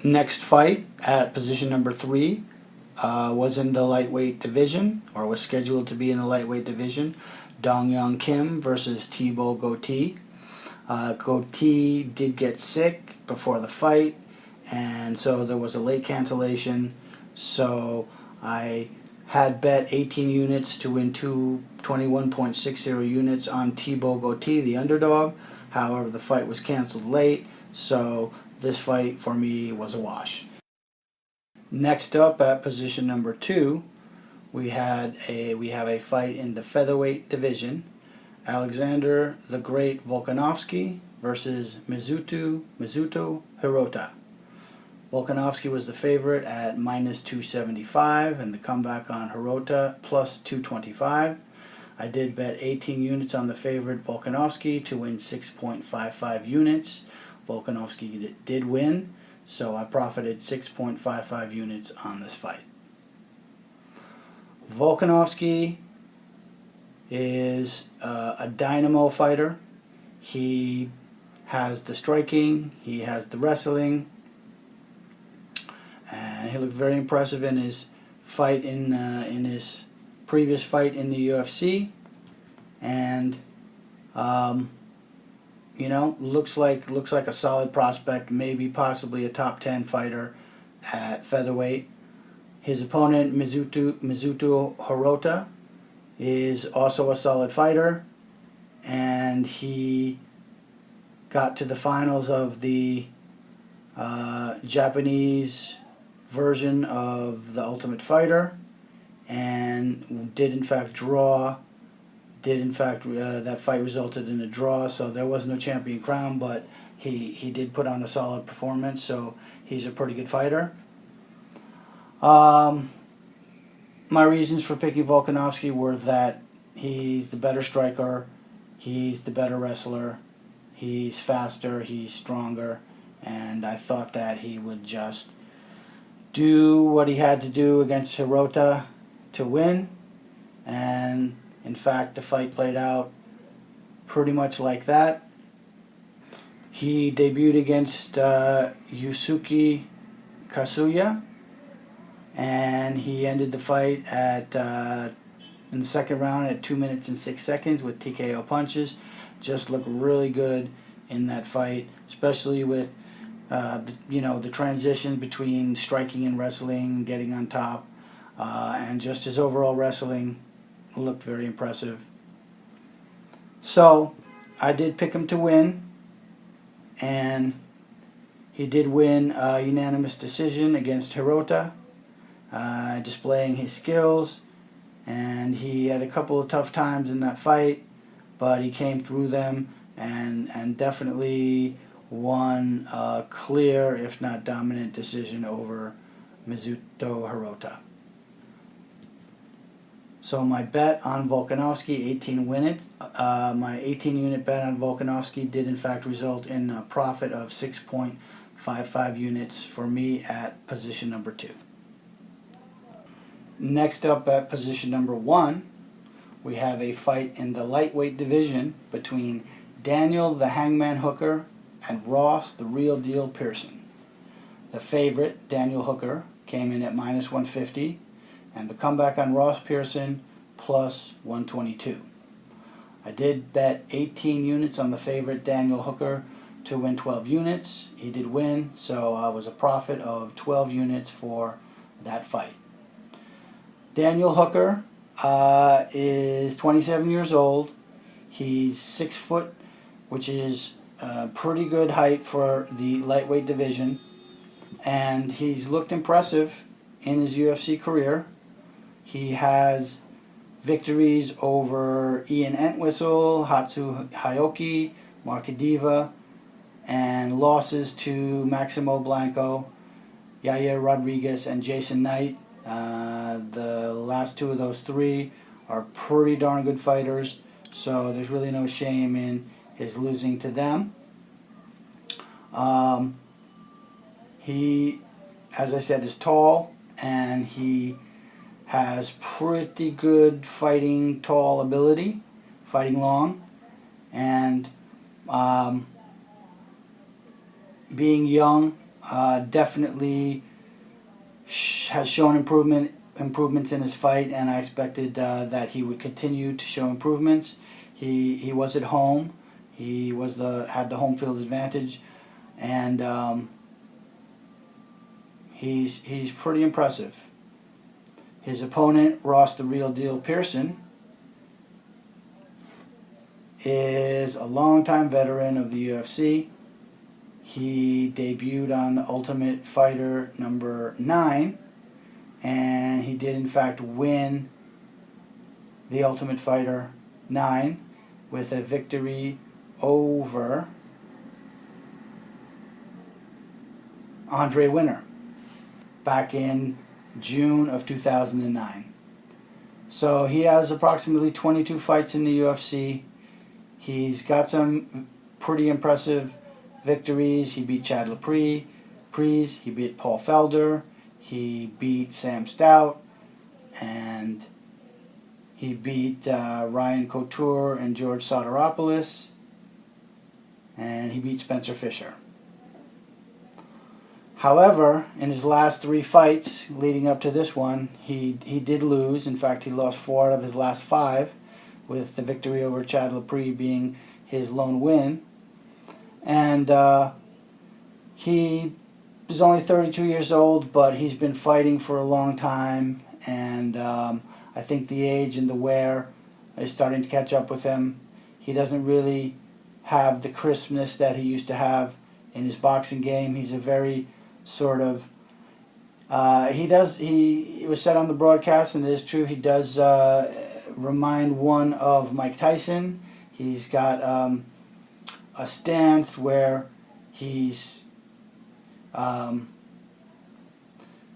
Next fight at position number 3 was in the lightweight division, or was scheduled to be in the lightweight division. Dong-Young Kim versus Thibault Gouti. Gouti did get sick before the fight, and so there was a late cancellation. So I had bet 18 units to win 21.60 units on Thibault Gouti, the underdog. However, the fight was canceled late, so this fight for me was a wash. Next up at position number 2, we have a fight in the featherweight division. Alexander the Great Volkanovski versus Mizuto Hirota. Volkanovski was the favorite at minus 275, and the comeback on Hirota plus 225. I did bet 18 units on the favorite Volkanovski to win 6.55 units. Volkanovski did win, so I profited 6.55 units on this fight. Volkanovski is a dynamo fighter. He has the striking, he has the wrestling, and he looked very impressive in his fight in his previous fight in the UFC. And you know, looks like a solid prospect, maybe possibly a top 10 fighter at featherweight. His opponent, Mizuto Hirota, is also a solid fighter, and he got to the finals of the Japanese version of The Ultimate Fighter, and did in fact draw. That fight resulted in a draw, so there was no champion crown, but he did put on a solid performance, so he's a pretty good fighter. My reasons for picking Volkanovski were that he's the better striker, he's the better wrestler, he's faster, he's stronger, and I thought that he would just do what he had to do against Hirota to win, and in fact the fight played out pretty much like that. He debuted against Yusuke Kasuya, and he ended the fight in the second round at 2 minutes and 6 seconds with TKO punches. Just looked really good in that fight, especially with the transition between striking and wrestling, getting on top, and just his overall wrestling looked very impressive. So I did pick him to win, and he did win a unanimous decision against Hirota, displaying his skills, and he had a couple of tough times in that fight, but he came through them and definitely won a clear, if not dominant, decision over Mizuto Hirota. So my bet on Volkanovski, 18 units. My 18 unit bet on Volkanovski did in fact result in a profit of 6.55 units for me at position number 2. Next up at position number 1, we have a fight in the lightweight division between Daniel the Hangman Hooker and Ross the Real Deal Pearson. The favorite, Daniel Hooker, came in at minus 150, and the comeback on Ross Pearson plus 122. I did bet 18 units on the favorite Daniel Hooker to win 12 units. He did win, so I was a profit of 12 units for that fight. Daniel Hooker is 27 years old. He's 6 foot, which is pretty good height for the lightweight division, and he's looked impressive in his UFC career. He has victories over Ian Entwistle, Hatsu Hayoki, Markadiva, and losses to Maximo Blanco, Yair Rodriguez, and Jason Knight. The last two of those three are pretty darn good fighters, so there's really no shame in his losing to them. He, as I said, is tall, and he has pretty good fighting tall ability, fighting long, and being young, definitely has shown improvements in his fight, and I expected that he would continue to show improvements. He was at home. He had the home field advantage, and he's pretty impressive. His opponent, Ross the Real Deal Pearson, is a longtime veteran of the UFC. He debuted on Ultimate Fighter number 9, and he did in fact win the Ultimate Fighter 9 with a victory over Andre Winner back in June of 2009. So he has approximately 22 fights in the UFC. He's got some pretty impressive victories. He beat Chad Laprise, he beat Paul Felder, he beat Sam Stout, and he beat Ryan Couture and George Soteropoulos, and he beat Spencer Fisher. However, in his last 3 fights leading up to this one, he did lose. In fact, he lost 4 out of his last 5, with the victory over Chad Laprise being his lone win. And he is only 32 years old, but he's been fighting for a long time, and I think the age and the wear is starting to catch up with him. He doesn't really have the crispness that he used to have in his boxing game. He's a very sort of it was said on the broadcast, and it is true, he does remind one of Mike Tyson. He's got a stance where he's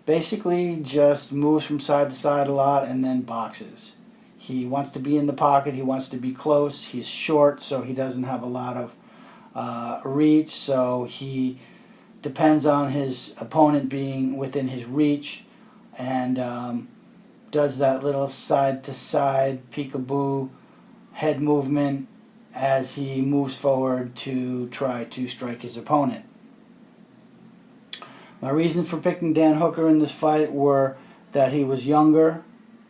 basically just moves from side to side a lot and then boxes. He wants to be in the pocket, he wants to be close. He's short, so he doesn't have a lot of reach, so he depends on his opponent being within his reach, and does that little side to side peekaboo head movement as he moves forward to try to strike his opponent. My reason for picking Dan Hooker in this fight were that he was younger,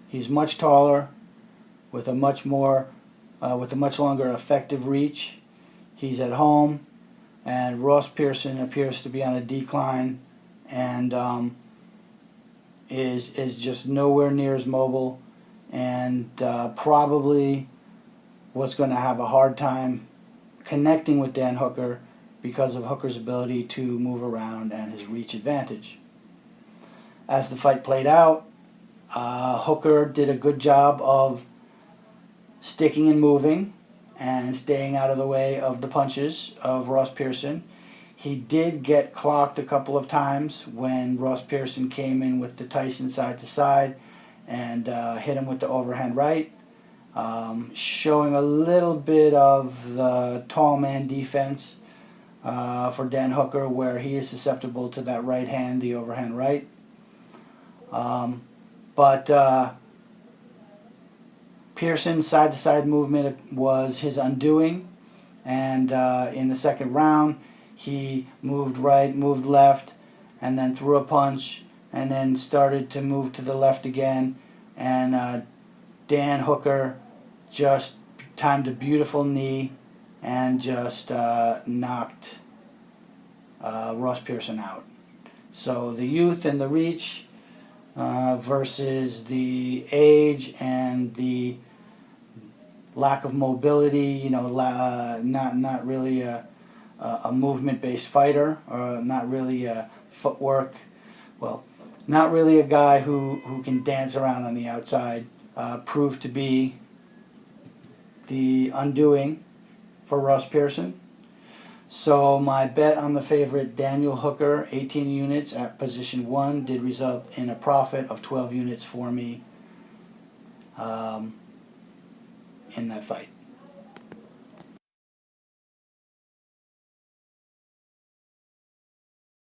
he's much taller, with a much longer effective reach. He's at home, and Ross Pearson appears to be on a decline, and is just nowhere near as mobile, and probably was going to have a hard time connecting with Dan Hooker because of Hooker's ability to move around and his reach advantage. As the fight played out, Hooker did a good job of sticking and moving and staying out of the way of the punches of Ross Pearson. He did get clocked a couple of times when Ross Pearson came in with the Tyson side to side and hit him with the overhand right, showing a little bit of the tall man defense for Dan Hooker, where he is susceptible to that right hand, the overhand right. But Pearson's side-to-side movement was his undoing, and in the second round he moved right, moved left, and then threw a punch, and then started to move to the left again, and Dan Hooker just timed a beautiful knee and just knocked Ross Pearson out. So the youth and the reach versus the age and the lack of mobility, not really a movement-based fighter, or not really a footwork, not really a guy who can dance around on the outside, proved to be the undoing for Ross Pearson. So my bet on the favorite Daniel Hooker, 18 units at position 1, did result in a profit of 12 units for me in that fight.